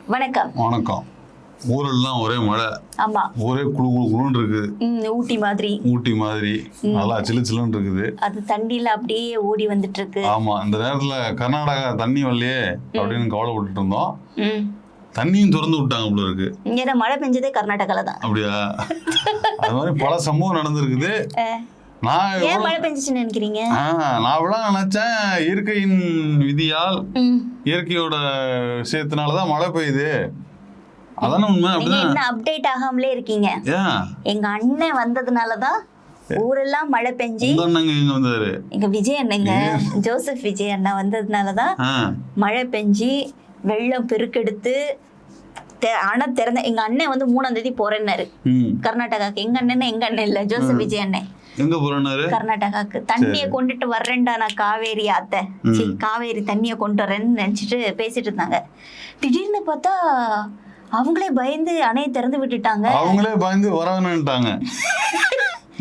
வணக்கம். வணக்கம். ஊரெல்லாம் ஒரே மழை. ஆமா, ஒரே குளு குளு குளுன்னு இருக்குது. ஊட்டி மாதிரி நல்லா சிலு சிலுன்னு இருக்குது. அது தண்ணியில அப்படியே ஓடி வந்துட்டு இருக்கு. ஆமா, இந்த நேரத்துல கர்நாடகா தண்ணி வரலையே அப்படின்னு கவலைப்பட்டு இருந்தோம். தண்ணியும் திறந்து விட்டாங்க போல இருக்கு. இங்க மழை பெஞ்சதே கர்நாடகால தான். அப்படியா? அது மாதிரி பல சம்பவம் நடந்திருக்குது. ஏன் மழை பெஞ்சிச்சுன்னு நினைக்கிறீங்க? நான் எவ்வளவு நினைச்சேன், இயற்கையின் விதியால் இயற்கையோட விஷயத்தினாலதான் மழை பெய்யுது. அதான உண்மை. என்ன அப்டேட் ஆகாமலே இருக்கீங்க? எங்க அண்ணன் வந்ததுனாலதான் ஊரெல்லாம் மழை பெஞ்சி. இங்க வந்தாரு எங்க விஜய் அண்ணங்க, ஜோசப் விஜய் அண்ணா வந்ததுனாலதான் மழை பெஞ்சி வெள்ளம் பெருக்கெடுத்து அணை திறந்த. எங்க அண்ணன் வந்து 3ஆம் தேதி போறேன்னாரு கர்நாடகாக்கு. எங்க அண்ணன் இல்ல, ஜோசப் விஜய் அண்ணன் எங்க போறாரு? கர்நாடகாக்கு. தண்ணிய கொண்டுட்டு வர்றேன்டா நான் காவேரி ஆத்த, காவேரி தண்ணிய கொண்டு வரேன்னு நினைச்சிட்டு பேசிட்டு இருந்தாங்க. திடீர்னு பார்த்தா அவங்களே பயந்து அணையை திறந்து விட்டுட்டாங்க. அவங்களே பயந்து வரவேன்னுட்டாங்க.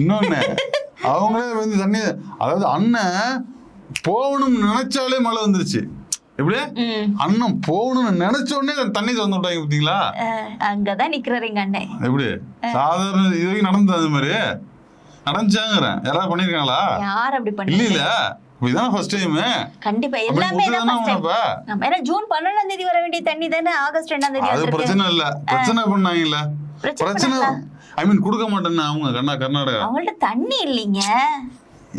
இன்னொன்னு, அவங்களே வந்து தண்ணி, அதாவது அண்ணன் போகணும்னு நினைச்சாலே மழை வந்துருச்சு. எப்படி அண்ணன் போகணும்னு நினைச்ச உடனே தண்ணி திறந்து விட்டாங்க. பாத்தீங்களா? அங்கதான் நிக்கிறாரு எங்க அண்ணன். எப்படி சாதாரண இது வரைக்கும் நடந்தது? அது மாதிரி நடந்துச்சாங்கிறேன். யாராவது பண்ணிருக்காங்களா? யார் அப்படி பண்ணி? இல்ல இதான் ஃபர்ஸ்ட் டைம். கண்டிப்பா எல்லாமே ஏன்னா ஜூன் 12ஆம் தேதி வர வேண்டிய தண்ணி தானே ஆகஸ்ட் 2ஆம் தேதி. அது பிரச்சனை இல்ல, பிரச்சனை பண்ணாங்கல்ல. பிரச்சனை ஐ மீன் கொடுக்க மாட்டேன்னு அவங்க கர்நாடகா. அவங்கள்ட்ட தண்ணி இல்லைங்க.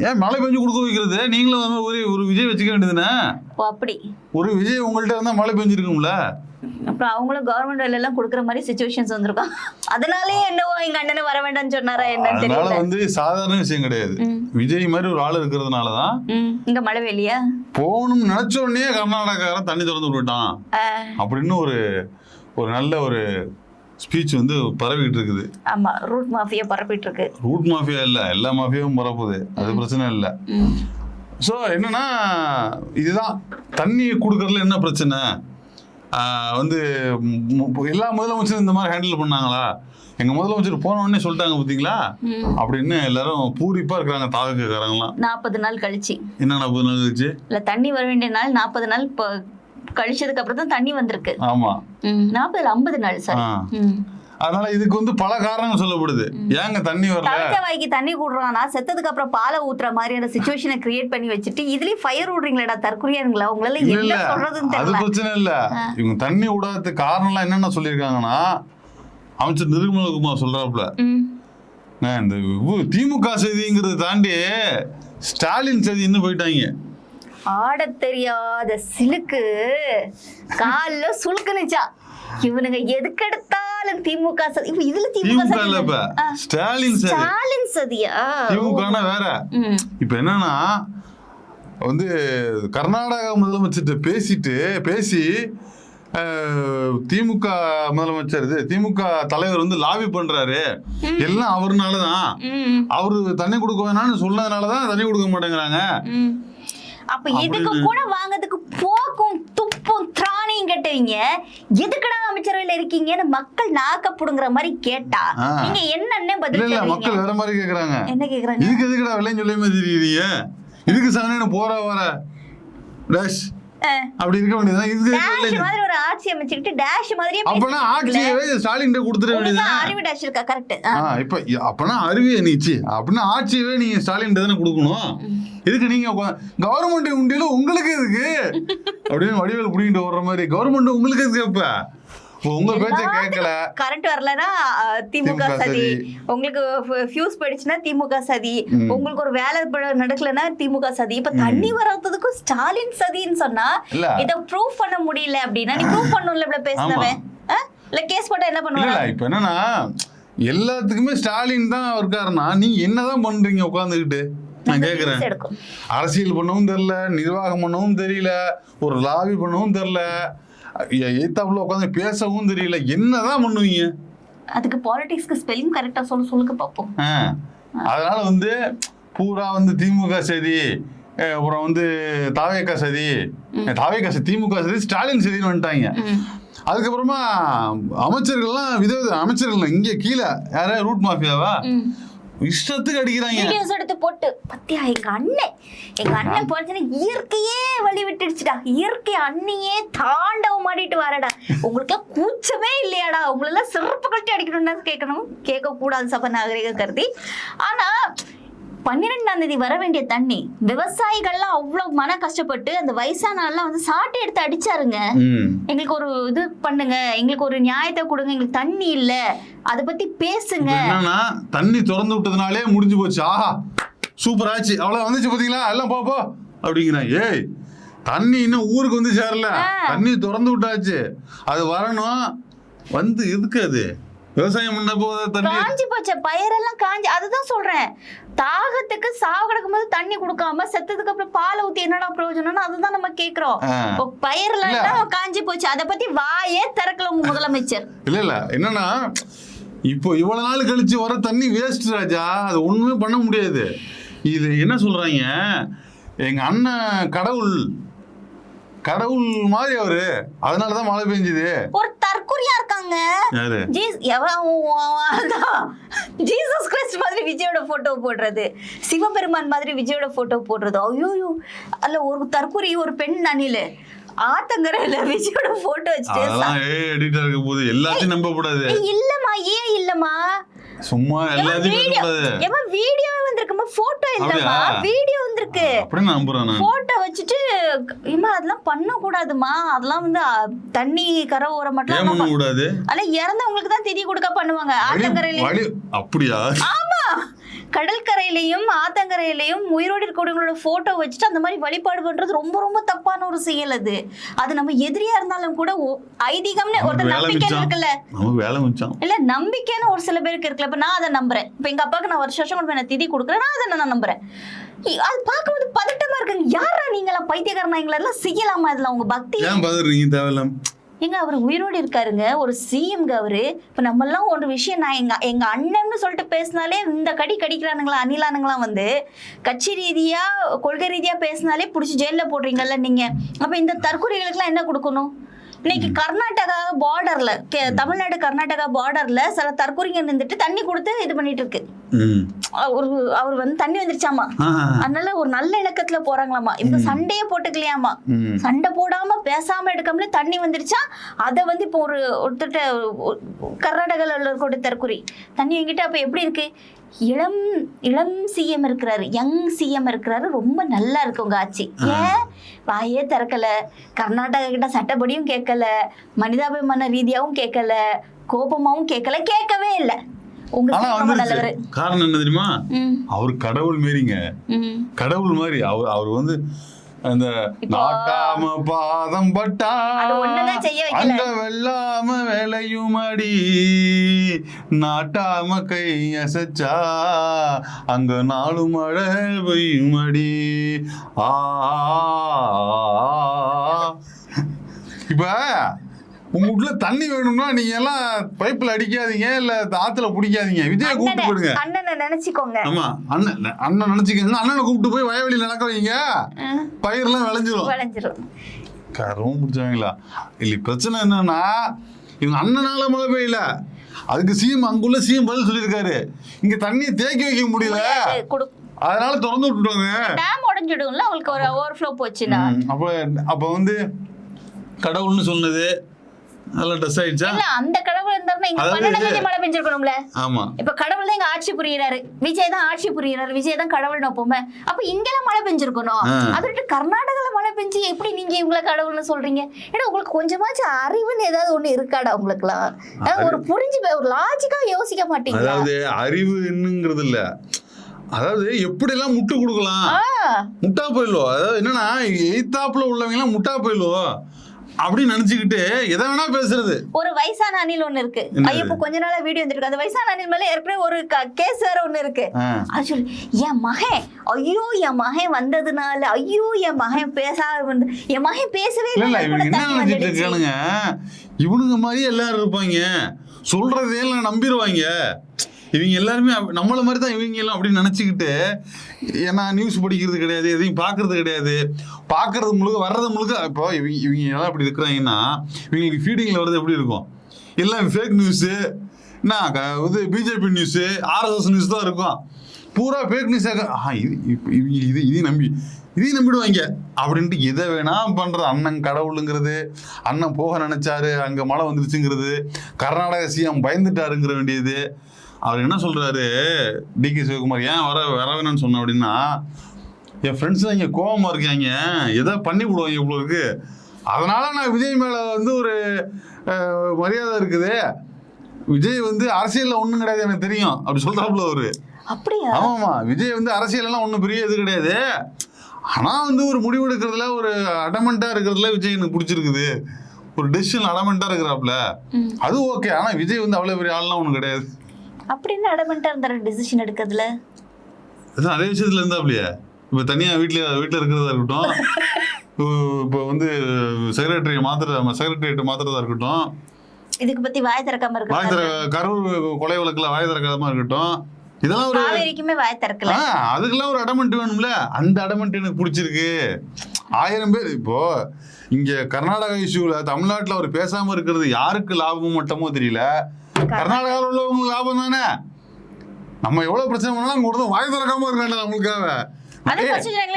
ஏன் மழை பெஞ்சு கொடுக்க வைக்கிறது? நீங்களும் ஒரு விஜய் வச்சுக்க வேண்டியதுன்னு. அப்படி ஒரு விஜய் உங்கள்ட்ட இருந்தா மழை பெஞ்சிருக்கும்ல. அப்புறம் அவங்களும் கவர்மெண்ட் வேலை எல்லாம் கொடுக்குற மாதிரி சிச்சுவேஷன்ஸ் வந்திருக்கும். அதனாலயே என்னவோ எங்க அண்ணனை வர வேண்டாம்னு சொன்னாரா என்னன்னு தெரியல. அதனால வந்து சாதாரண விஷயம் கிடையாது. விஜய் மாதிரி ஒரு ஆள் இருக்கிறதுனாலதான் இங்க மழை வெளியா போகணும்னு நினைச்ச உடனே கர்நாடகாரன் தண்ணி திறந்து விட்டுட்டான் அப்படின்னு ஒரு நல்ல ஒரு ஸ்பீச் வந்து பரவிட்டு இருக்குது. ஆமா, ரூட் மாஃபியா பரப்பிட்டு இருக்கு. ரூட் மாஃபியா இல்ல, எல்லா மாஃபியாவும் பரப்புது. அது பிரச்சனை இல்ல. சோ என்னன்னா, இதுதான் தண்ணி கொடுக்கறதுல என்ன பிரச்சனை வந்து எல்லா முதலமைச்சரும் இந்த மாதிரி ஹேண்டில் பண்ணாங்களா? எங்க முதலமைச்சர் போன உடனே சொல்லிட்டாங்க பாத்தீங்களா அப்படின்னு எல்லாரும் பூரிப்பா இருக்கிறாங்க. தாவக்காரங்களாம் 40 நாள் கழிச்சு. என்ன 40 நாள் கழிச்சு? இல்ல, தண்ணி வர வேண்டிய நாள் 40 நாள் கழிச்சதுக்கு அப்புறம் தான் தண்ணி வந்திருக்கு. ஆமா, 50 நாள் சார். அதனால இதுக்கு வந்து பல காரணங்கள் சொல்லப்படுது. ஏங்க தண்ணி வரல? வாய்க்கு தண்ணி கூடுறானா செத்ததுக்கு அப்புறம் பாலை ஊத்துற மாதிரியான சிச்சுவேஷனை கிரியேட் பண்ணி வச்சுட்டு இதுலயும் ஃபயர் விடுறீங்களா? தற்கொலையாங்களா? உங்களால என்ன சொல்றதுன்னு தெரியல. அது பிரச்சனை இல்ல. இவங்க தண்ணி விடாததுக்கு காரணம் எல்லாம் என்னென்ன சொல்லியிருக்காங்கன்னா, அமைச்சர் நிர்மலகுமார் சொல்றாப்புல, இந்த திமுக செய்திங்கிறத தாண்டி ஸ்டாலின் செய்தி இன்னும் போயிட்டாங்க. ஆட தெரியாத சிலுக்கு கால்ல சுழுக்குனுச்சா. இவனுங்க எதுக்கெடுத்தாலும் திமுக சதி. இதுல திமுக ஸ்டாலின் சதியா? திமுக வேற. இப்ப என்னன்னா வந்து கர்நாடகா முதலமைச்சர் பேசி திமுக முதலமைச்சர் திமுக தலைவர் வந்து லாபி பண்றாரு. எல்லாம் அவருனாலதான். அவரு தண்ணி கொடுக்க வேணாம்னு சொன்னதுனாலதான் தண்ணி கொடுக்க மாட்டேங்கிறாங்க. அப்ப இதுக்கு கூட வாங்கிறதுக்கு போக்கும் துப்பும் திராணியும் கேட்டவங்க எதுக்கடா அமைச்சரவையில இருக்கீங்கன்னு மக்கள் நாக்கப்படுங்கிற மாதிரி கேட்டா நீங்க என்னன்னு பதில் சொல்றீங்க? மக்கள் வேற மாதிரி கேக்குறாங்க. என்ன கேக்குறாங்க? இதுக்கு எதுக்கடா விலைன்னு சொல்லி மாதிரி தெரியுறீங்க? இதுக்கு சவனேன்னு போற வர டேஷ் அப்படி இருக்க வேண்டியது. மாதிரி ஒரு ஆட்சி அமைச்சுக்கிட்டு டேஷ் மாதிரியே அப்பனா ஆட்சியவே ஸ்டாலின் கொடுத்துட வேண்டியது. அறிவு டேஷ் இருக்கா? கரெக்ட். இப்ப அப்பனா அறிவே நீச்சு அப்படின்னா ஆட்சியவே நீங்க ஸ்டாலின் தானே கொடுக்கணும். இதுக்கு நீங்க கவர்மெண்ட் உண்டியில உங்களுக்கு எதுக்கு அப்படின்னு வடிவேல் புடிங்கிட்டு வர்ற மாதிரி கவர்மெண்ட் உங்களுக்கு எதுக்கு? இப்ப உங்க பேச்ச கேட்கல, கரண்ட் வரலன்னா திமுக சதி, உங்களுக்கு ஃபியூஸ் போயிடுச்சுன்னா திமுக சதி, உங்களுக்கு ஒரு வேலை நடக்கலன்னா திமுக சதி. இப்ப தண்ணி வராததுக்கும் ஸ்டாலின் சதின்னு சொன்னா இத ப்ரூவ் பண்ண முடியல அப்படின்னா நீ ப்ரூவ் பண்ணணும்ல. இப்ப பேசினவன் இல்ல கேஸ் போட்டா என்ன பண்ணுவாங்க? இப்ப என்னன்னா எல்லாத்துக்குமே ஸ்டாலின் தான் இருக்காருன்னா நீங்க என்னதான் பண்றீங்க உட்கார்ந்துகிட்டு? நான் கேக்குறேன். அரசியல் பண்ணவும் தெரியல, நிர்வாகம் பண்ணவும் தெரியல, ஒரு லாபி பண்ணவும் தெரியல, எய்தாப்புல உட்காந்து பேசவும் தெரியல. என்னதான் பண்ணுவீங்க? அதுக்கு பாலிடிக்ஸ்க்கு ஸ்பெல்லிங் கரெக்டா சொல்லுங்க பாப்போம். அதனால வந்து பூரா வந்து திமுக சதி, அப்புறம் வந்து தாவேக்கா சதி, திமுக சதி, ஸ்டாலின் சதின்னு வந்துட்டாங்க. அதுக்கப்புறமா அமைச்சர்கள்லாம் விதவித அமைச்சர்கள் இங்க கீழே யாரா ரூட் மாஃபியாவா இஷ்டத்துக்கு அடிக்கிறாங்க. வீடியோஸ் எடுத்து போட்டு பத்தியா எங்க அண்ணன் போச்சுன்னா இயற்கையே வழி விட்டுடுச்சுடா. இயற்கை அண்ணியே தாண்டவம் ஆடிட்டு வரடா. உங்களுக்கு கூச்சமே இல்லையாடா, உங்களெல்லாம் சிறப்பு கட்டி அடிக்கணும்னு கேட்கணும், கேட்க கூடாது சபை நாகரிக கருதி. ஆனா 12ஆம் தேதி வர வேண்டிய தண்ணி விவசாயிகள்லாம் அவ்வளவு மன கஷ்டப்பட்டு அந்த வயசான எல்லாம் வந்து சாட்டை எடுத்து அடிச்சாருங்க. எங்களுக்கு ஒரு இது பண்ணுங்க, எங்களுக்கு ஒரு நியாயத்தை கொடுங்க, எங்களுக்கு தண்ணி இல்ல, அத பத்தி பேசுங்க. என்னன்னா தண்ணி திறந்து விட்டதுனாலே முடிஞ்சு போச்சு, ஆஹா சூப்பர் ஆச்சு, அவ்வளவு வந்துச்சு பாத்தீங்களா, எல்லாம் போ அப்படிங்கிறான். ஏய் தண்ணி இன்னும் ஊருக்கு வந்து சேரல, தண்ணி திறந்து விட்டாச்சு, அது வரணும். வந்து எதுக்கு அது விவசாயம் பண்ண போது தண்ணி காஞ்சி போச்ச, பயிரெல்லாம் காஞ்சி. அதுதான் சொல்றேன், தாகத்துக்கு சாவு கிடக்கும் போது தண்ணி கொடுக்காம செத்ததுக்கு அப்புறம் பால் ஊத்தி என்னடா பிரயோஜனம்னு அதுதான் நம்ம கேக்குறோம். பயிரெல்லாம் காஞ்சி போச்சு, அதை பத்தி வாயே திறக்கல உங்க முதலமைச்சர். இல்ல என்னன்னா இப்போ இவ்வளவு நாள் கழிச்சு வர தண்ணி வேஸ்ட் ராஜா, அது ஒண்ணுமே பண்ண முடியாது. இது என்ன சொல்றாங்க, எங்க அண்ணன் கடவுள் மாதிரி அவரு, அதனாலதான் மழை பெஞ்சுது. ஒரு தற்குறியா இருக்காங்க, ஜீசஸ் கிறிஸ்ட் மாதிரி விஜயோட போட்டோ போடுறது, சிவபெருமான் மாதிரி விஜயோட போட்டோ போடுறது. ஐயோ அல்ல, ஒரு தற்குறி, ஒரு பெண் அணிலு ஆத்தங்கரையில விஜயோட போட்டோ வச்சுட்டு எடிட்டர் இருக்க போது எல்லாத்தையும் நம்ப கூடாது. இல்லம்மா, ஏன் இல்லம்மா, சும்மா எல்லாத்தையும் வீடியோ வந்திருக்குமா, போட்டோ இல்லம்மா, வீடியோ வந்திருக்கு. அப்படி நம்புறேன், போட்டோ வச்சுட்டு இம்மா அதெல்லாம் பண்ண கூடாதுமா, அதெல்லாம் வந்து தண்ணி கரை ஓர மட்டும் பண்ண கூடாது, அல்ல இறந்தவங்களுக்கு தான் திதி கொடுக்க பண்ணுவாங்க ஆத்தங்கரையில. அப்படியா? ஆமா, கடற்கரையிலையும் ஆத்தங்கரையிலையும் உயிரோடு இருக்கவங்களோட போட்டோ வச்சுட்டு அந்த மாதிரி வழிபாடு பண்றது ரொம்ப ரொம்ப தப்பான ஒரு செயல். அது நம்ம எதிரியா இருந்தாலும் கூட ஐதீகம்னு ஒரு நம்பிக்கை இருக்குல்ல, இல்ல நம்பிக்கைன்னு ஒரு சில பேருக்கு இருக்குல்ல. இப்ப நான் அதை நம்புறேன், இப்ப எங்க அப்பாவுக்கு நான் வருஷம் வருஷம் திதி கொடுக்குறேன், நான் அதை நான் நம்புறேன். அது பார்க்கும்போது பதட்டமா இருக்குங்க, யாரா நீங்களா பைத்தியக்காரனா, எங்களெல்லாம் செய்யலாமா இதுல உங்க பக்தி? எங்க அவர் உயிரோடு இருக்காருங்க, ஒரு சிஎம்ங்க அவரு. இப்ப நம்ம எல்லாம் ஒரு விஷயம், நான் எங்க அண்ணன்னு சொல்லிட்டு பேசினாலே இந்த கடிக்கிறானுங்களா அணிலானுங்களாம், வந்து கட்சி ரீதியா கொள்கை ரீதியா பேசினாலே புடிச்சு ஜெயில போடுறீங்கல்ல நீங்க. அப்ப இந்த தற்கொலைகளுக்கு எல்லாம் என்ன கொடுக்கணும்? இன்னைக்கு கர்நாடகா பார்டர்ல, தமிழ்நாடு கர்நாடகா பார்டர்ல சில தற்கொலைங்க நின்றுட்டு தண்ணி கொடுத்து இது பண்ணிட்டு இருக்கு. அவர் வந்து தண்ணி வந்துருச்சாமா, அதனால ஒரு நல்ல இலக்கத்துல போறாங்களாமா. இப்ப சண்டையே போட்டுக்கலையாமா, சண்டை போடாம பேசாம எடுக்காமல தண்ணி வந்துருச்சா. அத வந்து இப்போ ஒருத்தட்ட கர்நாடகால உள்ள தற்கொலை தண்ணி வாங்கிட்டு, அப்ப எப்படி இருக்கு? இளம் சிஎம் இருக்கிறாரு, யங் சிஎம் இருக்கிறாரு, ரொம்ப நல்லா இருக்கு உங்க ஆட்சி. ஏன் வாயே திறக்கல, கர்நாடகா கிட்ட சட்டப்படியும் கேட்கல, மனிதாபிமான ரீதியாவும் கேட்கல, கோபமாவும் கேட்கவே இல்லை. காரணம் என்ன தெரியுமா? அவர் கடவுள் மாரிங்க, கடவுள் மாதிரி. அவர் வந்து அந்த நாட்டாம பாதம் பட்டா அங்க வெள்ளாம வேலையும் அடி, நாட்டாம கை அசைச்சா அங்க நாலு மழை பெய்யும் அடி. இப்ப உங்க வீட்டுல தண்ணி வேணும்னா நீங்க எல்லாம் பைப்ல அடிக்காதீங்க, இல்ல ஆத்துல பிடிக்காதீங்க, விஜய கூப்பிட்டு போடுங்க. அண்ணனை நினைச்சுக்கோங்க. ஆமா, அண்ணன் நினைச்சுக்கோங்க. அண்ணனை கூப்பிட்டு போய் வயவெளியில நடக்க வைங்க, பயிரெல்லாம் விளைஞ்சிரும். கரும் பிடிச்சவங்களா இல்ல. பிரச்சனை என்னன்னா இவங்க அண்ணனால மழை பெய்யல, அதுக்கு சிஎம் அங்குள்ள சிஎம் பதில் சொல்லியிருக்காரு, இங்க தண்ணியை தேக்கி வைக்க முடியல, அதனால திறந்து விட்டுட்டாங்க. டேம் உடைஞ்சிடும்ல, உங்களுக்கு ஒரு ஓவர்ஃப்ளோ போச்சுன்னா. அப்ப வந்து கடவுள்னு சொன்னது நல்ல டஸ் ஆயிடுச்சா? இல்ல, அந்த கடவுள் இருந்தாருன்னா இங்க 12 தேதி மழை பெஞ்சிருக்கணும்ல. ஆமா, இப்ப கடவுள் தான் இங்க ஆட்சி புரியுறாரு, விஜய் தான் ஆட்சி புரியுறாரு, விஜய் தான் கடவுள் நோப்போமே. அப்ப இங்கெல்லாம் மழை பெஞ்சிருக்கணும், அதோட கர்நாடகால மழை பெஞ்சு எப்படி நீங்க இவங்களை கடவுள்னு சொல்றீங்க? ஏன்னா உங்களுக்கு கொஞ்சமாச்சும் அறிவுன்னு ஏதாவது ஒண்ணு இருக்காடா உங்களுக்கு எல்லாம்? ஒரு புரிஞ்சு ஒரு லாஜிக்கா யோசிக்க மாட்டீங்க. அதாவது அறிவு என்னங்கிறது இல்ல, அதாவது எப்படி எல்லாம் முட்டு கொடுக்கலாம், முட்டா போயிடுவோம். அதாவது என்னன்னா எய்தாப்புல உள்ளவங்க எல்லாம் முட்டா போயிடுவோம் அப்படின்னு நினைச்சுக்கிட்டு எதை வேணா பேசுறது. ஒரு வயசான அணில் ஒண்ணு இருக்கு, ஐயப்ப கொஞ்ச நாளா வீடியோ வந்துருக்கு, அந்த வயசான அணில் மேல ஏற்கனவே ஒரு கேஸ் வேற ஒண்ணு இருக்கு. அது சொல்லி என் மகன், ஐயோ என் மகன் வந்ததுனால, ஐயோ என் மகன் என் மகன் பேசவே இல்லை. இவங்க என்ன நினைச்சிட்டு இருக்கானுங்க, இவனுங்க மாதிரி எல்லாரும் இருப்பாங்க, சொல்றதையெல்லாம் நம்பிடுவாங்க. இவங்க எல்லாருமே நம்மள மாதிரி தான் இவங்க எல்லாம் அப்படின்னு நினைச்சுக்கிட்டு, ஏன்னா நியூஸ் படிக்கிறது கிடையாது, எதையும் பார்க்கறது கிடையாது, பார்க்கறது முழுக்க வர்றது முழுக்க. இப்போ இவங்க எல்லாம் அப்படி இருக்கிறாங்கன்னா இவங்களுக்கு ஃபீடிங்ல வர்றது எப்படி இருக்கும்? எல்லாம் ஃபேக் நியூஸு, என்ன இது பிஜேபி நியூஸு, ஆர்எஸ்எஸ் நியூஸ் தான் இருக்கும், பூரா ஃபேக் நியூஸ். இவங்க இது நம்பி இதையும் நம்பிடுவாங்க அப்படின்ட்டு எதை வேணா பண்றது. அண்ணன் கடவுளுங்கிறது, அண்ணன் போக நினைச்சாரு அங்க மழை வந்துருச்சுங்கிறது, கர்நாடக சிஎம் பயந்துட்டாருங்கிற வேண்டியது. அவர் என்ன சொல்றாரு டிகே சிவகுமார், ஏன் வர வேணும்னு சொன்ன அப்படின்னா, என் ஃப்ரெண்ட்ஸ் தான் இங்க கோபமா இருக்காங்க, எதை பண்ணி விடுவாங்க இவ்வளோ இருக்கு, அதனால நான் விஜய் மேல வந்து ஒரு மரியாதை இருக்குது, விஜய் வந்து அரசியல்ல ஒண்ணும் கிடையாது எனக்கு தெரியும் அப்படி சொல்றாப்புல அவரு. அப்படியா? ஆமாமா, விஜய் வந்து அரசியல் எல்லாம் ஒண்ணும் பெரிய இது கிடையாது, ஆனா வந்து ஒரு முடிவு எடுக்கிறதுல ஒரு அடமெண்டா இருக்கிறதுல விஜய் எனக்கு பிடிச்சிருக்குது, ஒரு டெசிஷன் அடமெண்டா இருக்கிறாப்புல, அது ஓகே. ஆனா விஜய் வந்து அவ்வளவு பெரிய ஆள்லாம் ஒண்ணு கிடையாது. அப்படின்னு அடமெண்டா இருந்தாரு டெசிஷன் எடுக்கிறதுல. அதே விஷயத்துல இருந்தாப்லையே. இப்ப தனியா வீட்டுல இருக்கிறதா இருக்கட்டும், இப்போ வந்து செக்ரட்டரியேட் மாத்துறதா இருக்கட்டும், இதுக்கு பத்தி வாய் திறக்காம இருக்கு, கரூர் கொலை வழக்குல வாய் திறக்காம இருக்கட்டும், இதெல்லாம் ஒரு காவேரிக்குமே வாய் திறக்கல, அதுக்கெல்லாம் ஒரு அடமெண்ட் வேணும்ல. அந்த அடமெண்ட் எனக்கு பிடிச்சிருக்கு. 1000 பேர் இப்போ இங்க கர்நாடகா இஷ்யூல தமிழ்நாட்டுல அவர் பேசாம இருக்கிறது யாருக்கு லாபமும் மட்டமோ தெரியல, கர்நாடகாவில் உள்ளவங்களுக்கு லாபம் தானே. நம்ம எவ்வளவு பிரச்சனை பண்ணாலும் கொடுத்து வாய் திறக்காம இருக்காண்டா நம்மளுக்காக,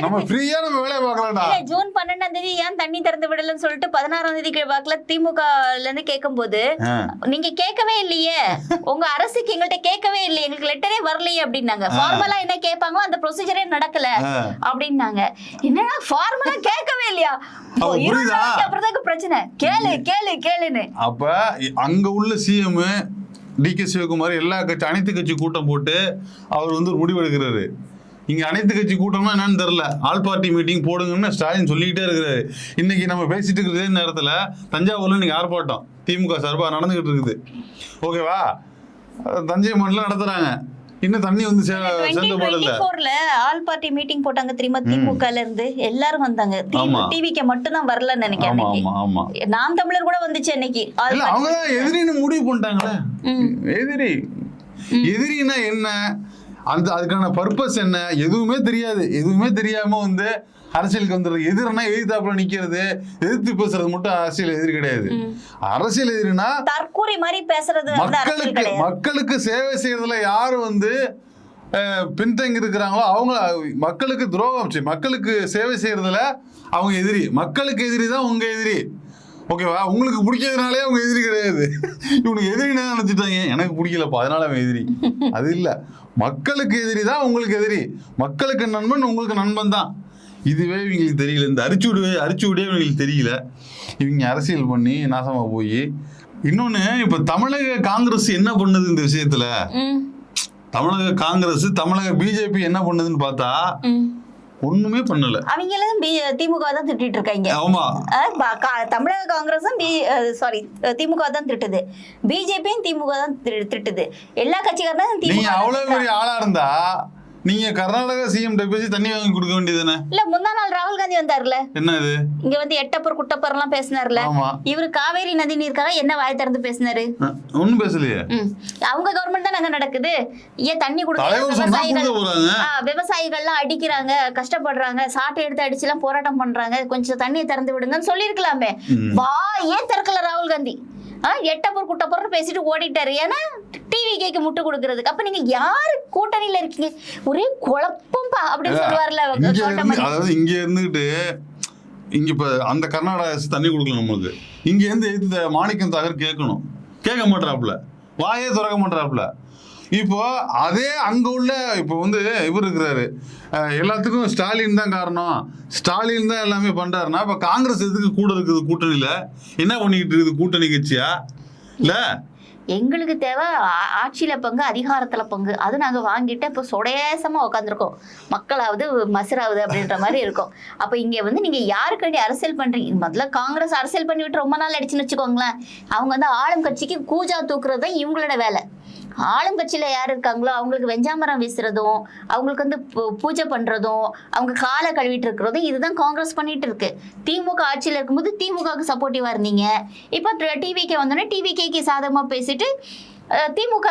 நம்ம ஃப்ரீயா நம்ம வேலையை பார்க்கலாம்டா. ஜூன் 12 ஏன் தண்ணி திறந்து விடலன்னு சொல்லிட்டு 16 வாக்குல திமுகல இருந்து கேட்கும் போது, நீங்க கேட்கவே இல்லையே, உங்க அரசுக்கு எங்கள்கிட்ட கேட்கவே இல்லையே, எங்களுக்கு லெட்டரே வரலையே அப்படின்னாங்க. ஃபார்மலா என்ன கேட்பாங்களோ அந்த ப்ரொசீஜரே நடக்கல அப்படின்னாங்க. என்னன்னா ஃபார்மலா கேட்கவே இல்லையா, அப்புறம் பிரச்சனை, கேளுன்னு. அப்ப அங்க உள்ள சிஎம் டிகே சிவகுமார் எல்லா கட்சி அனைத்து கட்சி கூட்டம் போட்டு அவர் வந்து ஒரு முடிவு எடுக்கிறாரு. இங்க அனைத்து கட்சி கூட்டம்னா என்னன்னு தெரியல, ஆல் பார்ட்டி மீட்டிங் போடுங்கன்னு ஸ்டாலின் சொல்லிக்கிட்டே இருக்கிறாரு. இன்னைக்கு நம்ம பேசிட்டு இருக்கிற நேரத்துல தஞ்சாவூர்ல இன்னைக்கு ஆர்ப்பாட்டம் திமுக சார்பா நடந்துகிட்டு இருக்குது, ஓகேவா? தஞ்சை மண்டலம் நடத்துறாங்க, இன்னும் தண்ணி வந்து சேர்ந்து போடல. ஆல் பார்ட்டி மீட்டிங் போட்டாங்க தெரியுமா, திமுகல இருந்து எல்லாரும் வந்தாங்க, டிவிக்கு மட்டும் தான் வரலன்னு நினைக்கிறேன். நாம் தமிழர் கூட வந்துச்சு அன்னைக்கு. அவங்க எதிரின்னு முடிவு பண்ணிட்டாங்களே. எதிரின்னா என்ன, அதுக்கான பர்பஸ் என்ன எதுவுமே தெரியாது. எதுவுமே தெரியாம வந்து அரசியலுக்கு வந்துடுறது. எதிரனா எதிர்த்தாப்புல நிக்கிறது, எதிர்த்து பேசுறது மட்டும் அரசியல் எதிரி கிடையாது. அரசியல் எதிரினா தற்கூரி மாதிரி பேசுறது. மக்களுக்கு சேவை செய்யறதுல யாரு வந்து பின்தங்கி இருக்கிறாங்களோ அவங்க மக்களுக்கு துரோகம், மக்களுக்கு சேவை செய்யறதுல அவங்க எதிரி. மக்களுக்கு எதிரி தான் உங்க எதிரி, ஓகேவா? உங்களுக்கு பிடிக்கிறதுனாலே அவங்க எதிரி கிடையாது. இவனுக்கு எதிரி என்ன நினைச்சிட்டாங்க, எனக்கு பிடிக்கலப்பா அதனால அவன் எதிரி. அது இல்ல, மக்களுக்கு எதிரி தான் உங்களுக்கு எதிரி, மக்களுக்கு நண்பன் உங்களுக்கு நண்பன் தான். இதுவே இவங்களுக்கு தெரியல, இந்த அரிச்சுவிடே இவங்களுக்கு தெரியல. இவங்க அரசியல் பண்ணி நாசமா போய். இன்னொன்னு, இப்ப தமிழக காங்கிரஸ் என்ன பண்ணுது இந்த விஷயத்துல, தமிழக காங்கிரஸ் தமிழக பிஜேபி என்ன பண்ணுதுன்னு பார்த்தா ஒண்ணுமே பண்ணல. அவங்களும் திமுக தான் திட்டிட்டு இருக்காங்க. ஆமா, தமிழக காங்கிரஸும் திமுக தான் திட்டுது, பிஜேபியும் திமுக தான் திட்டுது, எல்லா கட்சிக்காரரும். நீங்க அவ்வளவு பெரிய ஆளா இருந்தா நீங்க கர்நாடகா சிஎம் பேசி தண்ணி வாங்கி கொடுக்க வேண்டியதுதானே? இல்ல, முந்தா நாள் ராகுல் காந்தி வந்தாருல, என்னது இங்க வந்து எட்டப்பர் குட்டப்பர் எல்லாம் பேசினார்ல, இவரு காவேரி நதி நீருக்காக என்ன வாய் திறந்து பேசினாரு? ஒண்ணும் பேசலையே. அவங்க கவர்மெண்ட் தான் அங்க நடக்குது, ஏன் தண்ணி கொடுக்க விவசாயிகள்லாம் அடிக்கிறாங்க, கஷ்டப்படுறாங்க, சாட்டை எடுத்து அடிச்சு எல்லாம் போராட்டம் பண்றாங்க, கொஞ்சம் தண்ணியை திறந்து விடுங்கன்னு சொல்லிருக்கலாமே. ஏன் திறக்கல ராகுல் காந்தி? எட்டப்பர் குட்டப்பர் பேசிட்டு ஓடிட்டாரு, ஏன்னா டிவிக்கு முட்டு கொடுக்கறதுக்கு. அப்ப நீங்க யாரு கூட்டணியில இருக்கீங்க, ஒரே குழப்பம்பா அப்படின்னு சொல்லுவார்ல. அதாவது இங்க இருந்துட்டு இங்க இப்ப அந்த கர்நாடகா தண்ணி கொடுக்கல நம்மளுக்கு, இங்க இருந்து மாணிக்கம் தாகர் கேட்கணும், கேட்க மாட்டாப்புல, வாயே திறக்க மாட்டாப்புல. இப்போ அதே அங்க உள்ள இப்போ வந்து இவர் இருக்கிறாரு, எல்லாத்துக்கும் ஸ்டாலின் தான் காரணம், ஸ்டாலின் தான் எல்லாமே பண்றாருன்னா இப்ப காங்கிரஸ் எதுக்கு கூட இருக்குது கூட்டணியில? என்ன பண்ணிக்கிட்டு இருக்குது கூட்டணி கட்சியா? இல்ல, எங்களுக்கு தேவை ஆட்சியில பங்கு, அதிகாரத்துல பங்கு. அது நாங்க வாங்கிட்டு இப்ப சுடேசமா உட்காந்துருக்கோம், மக்களாவது மசுராவது அப்படின்ற மாதிரி இருக்கும். அப்ப இங்க வந்து நீங்க யாருக்கடி அரசியல் பண்றீங்க? முதல்ல காங்கிரஸ் அரசியல் பண்ணி விட்டு ரொம்ப நாள் அடிச்சுன்னு வச்சுக்கோங்களேன். அவங்க வந்து ஆளும் கட்சிக்கு கூஜா தூக்குறது தான் இவங்களோட வேலை. ஆளும் கட்சியில யார் இருக்காங்களோ அவங்களுக்கு வெஞ்சாமரம் வீசுறதும், அவங்களுக்கு வந்து பூஜை பண்றதும், அவங்க காலை கழுவிட்டு இருக்கிறதும், இதுதான் காங்கிரஸ் பண்ணிட்டு இருக்கு. திமுக ஆட்சியில இருக்கும்போது திமுகவுக்கு சப்போர்ட்டிவா இருந்தீங்க, இப்போ டிவிக்கு வந்தோடனே டிவிக்கு சாதகமா பேசிட்டு திமுக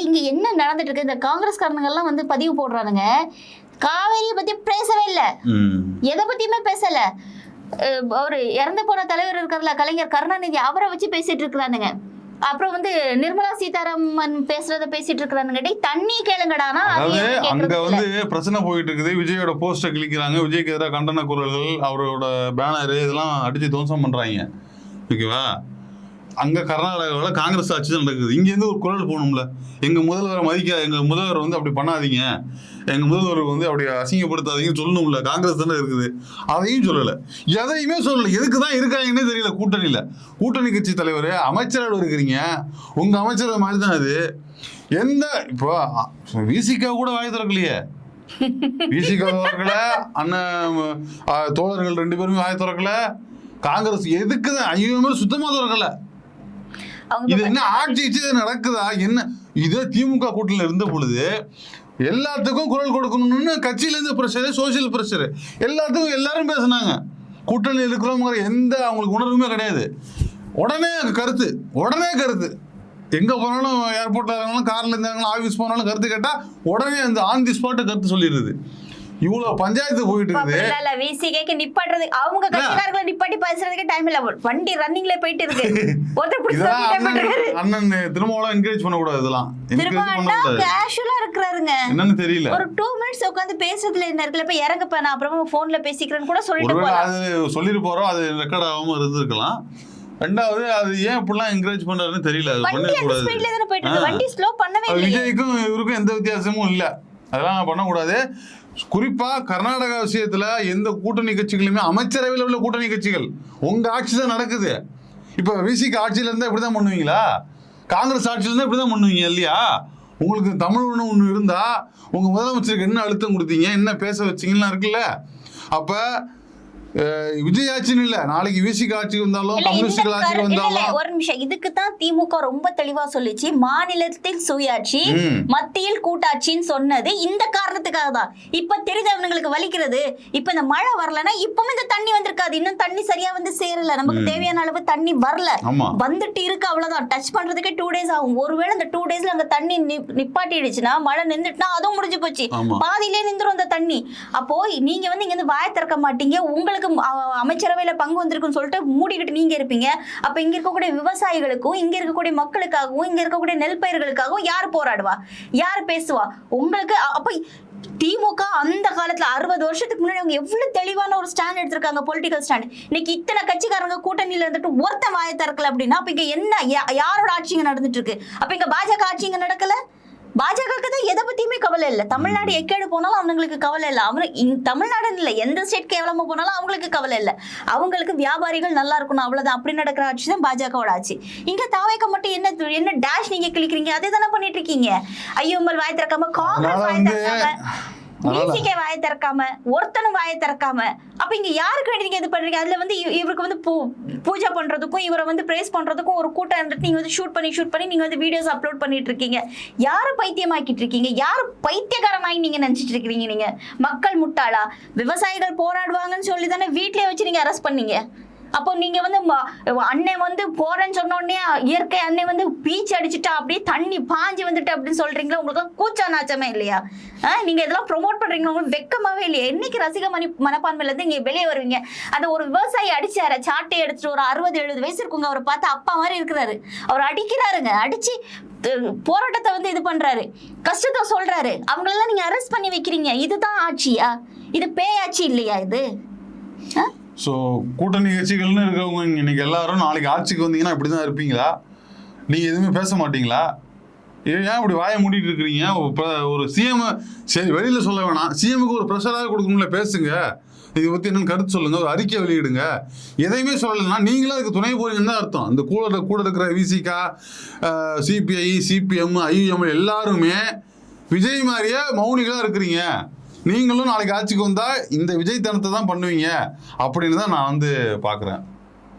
இங்க என்ன நடந்துட்டு இருக்கு? இந்த காங்கிரஸ்காரனுங்கெல்லாம் வந்து பதிவு போடுறானுங்க, காவேரியை பத்தி பேசவே இல்லை, எதை பத்தியுமே பேசல. ஒரு இறந்து போன தலைவர் இருக்கிறதுல கலைஞர் கருணாநிதி, அவரை வச்சு பேசிட்டு இருக்கிறானுங்க. அப்புறம் வந்து நிர்மலா சீதாராமன் பேசுறத பேசிட்டு இருக்கிறாங்க, தண்ணி கேளுங்கடானா. அதாவது அங்க வந்து பிரச்சனை போயிட்டு இருக்குது. விஜயோட போஸ்டர் கிளிக்கிறாங்க, விஜய்க்கு எதிராக கண்டன குரல்கள், அவரோட பேனரு இதெல்லாம் அடிச்சு துவம்சம் பண்றாங்க. ஓகேவா? அங்க கர்நாடகாவில் காங்கிரஸ் ஆட்சி தான் நடக்குது. இங்க இருந்து ஒரு குரல் போகணும்ல, எங்க முதல்வரை மதிக்க, எங்க முதல்வர் வந்து அப்படி பண்ணாதீங்க, எங்க முதல்வர் வந்து அப்படி அசிங்கப்படுத்தாதீங்கன்னு சொல்லணும்ல. காங்கிரஸ் தானே இருக்குது, அதையும் சொல்லல, எதையுமே சொல்லல. எதுக்குதான் இருக்காங்கன்னே தெரியல. கூட்டணி கட்சி தலைவர் அமைச்சரோட இருக்கிறீங்க, உங்க அமைச்சர் மாதிரி தான் அது. எந்த இப்போ விசிகா கூட வாய் திறக்கலையே, விசிகா திறக்கல, அண்ணன் தோழர்கள் 2 பேருமே வாய் திறக்கல. காங்கிரஸ் எதுக்குதான் ஐயோ சுத்தமா திறக்கல. இது என்ன ஆட்சி நடக்குதா என்ன? இதே திமுக கூட்டணியில இருந்த பொழுது எல்லாத்துக்கும் குரல் கொடுக்கணும்னு கட்சியில இருந்து பிரஷர், சோசியல் பிரஷர், எல்லாத்துக்கும் எல்லாரும் பேசினாங்க. கூட்டணி இருக்கிறவங்க எந்த அவங்களுக்கு உணர்வுமே கிடையாது. உடனே கருத்து எங்க போனாலும், ஏர்போர்ட்ல இருந்தாலும், கார்ல இருந்தாலும், ஆபீஸ் போனாலும் கருத்து கேட்டா உடனே அந்த ஆன் தி ஸ்பாட் கருத்து சொல்லிடுது. இவ்வளவு பஞ்சாயத்து போயிட்டு இருக்குது. விசிகேக்கு நிப்பாட்டுறது, அவங்க கட்சிக்காரங்களை நிப்பாட்டி பேசுறதுக்கு டைம் இல்ல, வண்டி ரன்னிங்ல போயிட்டு இருக்கு. அண்ணன் திருமாவளவன் என்கரேஜ் பண்ண கூடாது. இதெல்லாம் கேஷுவலா இருக்கிறாருங்க, என்னன்னு தெரியல. ஒரு 2 மினிட்ஸ் உட்கார்ந்து பேசுறதுல என்ன இருக்குல்ல, இப்ப இறங்கப்ப நான் அப்புறமா போன்ல பேசிக்கிறேன்னு கூட சொல்லிட்டு போறோம். அது சொல்லிட்டு போறோம், அது ரெக்கார்ட் ஆகாம இருந்திருக்கலாம். ரெண்டாவது அது ஏன் இப்படிலாம் என்கரேஜ் பண்றாருன்னு தெரியல. அது பண்ணக்கூடாது. வண்டி ஸ்லோ பண்ணவே இல்லை. விஜய்க்கும் இவருக்கும் எந்த வித்தியாசமும் இல்ல, அதெல்லாம் பண்ணக்கூடாது. குறிப்பா கர்நாடகா விஷயத்துல எந்த கூட்டணி கட்சிகளுமே, அமைச்சரவையில் உள்ள கூட்டணி கட்சிகள், உங்க ஆட்சி தான் நடக்குது. இப்ப விசிக ஆட்சியில இருந்தா இப்படிதான் பண்ணுவீங்களா? காங்கிரஸ் ஆட்சியில இருந்தா இப்படிதான் பண்ணுவீங்க இல்லையா? உங்களுக்கு தமிழ் ஒண்ணு இருந்தா உங்க முதலமைச்சருக்கு என்ன அழுத்தம் கொடுத்தீங்க, என்ன பேச வச்சீங்கன்னா இருக்குல்ல. அப்ப விஜய் ஆட்சின்னு இல்ல, நாளைக்கு விசிக ஆட்சிக்கு வந்தாலும், கம்யூனிஸ்ட் ஆட்சிக்கு வந்தாலும். ஒரு நிமிஷம், இதுக்கு தான் திமுக ரொம்ப தெளிவா சொல்லிச்சு, மாநிலத்தில் சுயாட்சி, மத்தியில் கூட்டாட்சின்னு சொன்னது இந்த காரணத்துக்காக தான். இப்ப தெரிஞ்சவங்களுக்கு வலிக்கிறது. இப்ப இந்த மழை வரலன்னா இப்பவும் இந்த தண்ணி வந்திருக்காது, இன்னும் தண்ணி சரியா வந்து சேரல, நமக்கு தேவையான அளவு தண்ணி வரல, வந்துட்டு இருக்கு, அவ்வளவுதான். டச் பண்றதுக்கே 2 days ஆகும். ஒருவேளை இந்த 2 daysல அங்க தண்ணி நிப்பாட்டிடுச்சுன்னா, மழை நின்றுட்டுனா அதுவும் முடிஞ்சு போச்சு, பாதியிலே நின்றுரும் அந்த தண்ணி. அப்போ நீங்க வந்து இங்க இருந்து வாய திறக்க மாட்டீங்க, உங்களுக்கு அமைச்சரவையில பங்கு வந்திருக்குன்னு சொல்லிட்டு மூடிக்கிட்டு நீங்க இருப்பீங்க. அப்ப இங்க இருக்கக்கூடிய விவசாயிகளுக்கும், இங்க இருக்கக்கூடிய மக்களுக்காகவும், இங்க இருக்கக்கூடிய நெல் பயிர்களுக்காகவும் யார் போராடுவா, யார் பேசுவா உங்களுக்கு? அப்ப திமுக அந்த காலத்துல 60 வருஷத்துக்கு முன்னாடி அவங்க எவ்வளவு தெளிவான ஒரு ஸ்டாண்ட் எடுத்திருக்காங்க, பொலிட்டிக்கல் ஸ்டாண்ட். இன்னைக்கு இத்தனை கட்சிக்காரங்க கூட்டணியில இருந்துட்டு ஒருத்த வாய திறக்கல அப்படின்னா, அப்ப இங்க என்ன, யாரோட ஆட்சிங்க நடந்துட்டு இருக்கு? அப்ப இங்க பாஜக ஆட்சிங்க நடக்கல. பாஜகவுக்கு தான் எதை பத்தியுமே கவலை இல்லை. தமிழ்நாடு எக்கேடு போனாலும் அவங்களுக்கு கவலை இல்லை. தமிழ்நாடுன்னு இல்லை, எந்த ஸ்டேட் கேவலமா போனாலும் அவங்களுக்கு கவலை இல்லை. அவங்களுக்கு வியாபாரிகள் நல்லா இருக்கணும், அவ்வளவுதான். அப்படி நடக்கிற ஆட்சி தான் பாஜகவோட ஆட்சி. இங்க தாவேக்க மட்டும் என்ன டேஷ் நீங்க கிளிக்கிறீங்க, அதே தானே பண்ணிட்டு இருக்கீங்க. ஐயோமல் வாய் திறக்காம, காங்கிரஸ் வாய் திறக்காம, விசிகே வாயை திறக்காம, ஒருத்தனும் வாயை திறக்காம, அப்ப இங்க யாருக்கு வேண்டி நீங்க இது பண்றீங்க? அதுல வந்து இவருக்கு வந்து பூஜை பண்றதுக்கும், இவரை வந்து பிரேஸ் பண்றதுக்கும் ஒரு கூட்டம் இருந்துட்டு நீங்க வந்து ஷூட் பண்ணி நீங்க வந்து வீடியோஸ் அப்லோட் பண்ணிட்டு இருக்கீங்க. யாரு பைத்தியமாக்கிட்டு இருக்கீங்க? யாரு பைத்தியக்காரனாய் நீங்க நினைச்சிட்டு இருக்கீங்க? நீங்க மக்கள் முட்டாளா? விவசாயிகள் போராடுவாங்கன்னு சொல்லி தானே வீட்லயே வச்சு நீங்க அரெஸ்ட் பண்ணீங்க. அப்போ நீங்க வந்து அண்ணன் வந்து போறேன்னு சொன்ன உடனே இயற்கை அண்ணன் வந்து பீச் அடிச்சுட்டா, அப்படியே தண்ணி பாஞ்சு வந்துட்டு அப்படின்னு சொல்றீங்களா? உங்களுக்கு கூச்சா நாச்சமே இல்லையா? நீங்க இதெல்லாம் ப்ரொமோட் பண்றீங்க, உங்களுக்கு வெக்கமாவே இல்லையா? என்னைக்கு ரசிக மனப்பான்மையில இருந்து இங்க வெளியே வருவீங்க? அந்த ஒரு விவசாயி அடிச்சாரு, சாட்டை எடுத்துட்டு, ஒரு 60-70 வயசு இருக்குங்க, அவரை பார்த்து அப்பா மாதிரி இருக்கிறாரு, அவர் அடிக்கிறாருங்க, அடிச்சு போராட்டத்தை வந்து இது பண்றாரு, கஷ்டத்தை சொல்றாரு, அவங்களெல்லாம் நீங்க அரெஸ்ட் பண்ணி வைக்கிறீங்க. இதுதான் ஆட்சியா? இது பேயாட்சி இல்லையா இது? ஸோ கூட்டணி கட்சிகள்னு இருக்கவங்க இன்னைக்கு எல்லாரும் நாளைக்கு ஆட்சிக்கு வந்தீங்கன்னா இப்படி தான் இருப்பீங்களா? நீங்கள் எதுவுமே பேச மாட்டீங்களா? ஏன் இப்படி வாயை மூடிட்டு இருக்கிறீங்க? ஒரு சிஎம் சரி வெளியில் சொல்ல வேணாம், சிஎம்க்கு ஒரு ப்ரெஷராக கொடுக்கணும்ல, பேசுங்க, இதை பற்றி என்னென்னு கருத்து சொல்லுங்கள், ஒரு அறிக்கை வெளியிடுங்க. எதையுமே சொல்லலைன்னா நீங்களும் அதுக்கு துணை போறீங்கன்னு தான் அர்த்தம். இந்த கூட இருக்கிற விசிகா, சிபிஐ, சிபிஎம், ஐஎம் எல்லாருமே விஜய் மாதிரியே மௌனிகளாக இருக்கிறீங்க. நீங்களும் நாளைக்கு ஆட்சிக்கு வந்தால் இந்த விஜய் தனத்தை தான் பண்ணுவீங்க அப்படின்னு தான் நான் வந்து பார்க்குறேன்.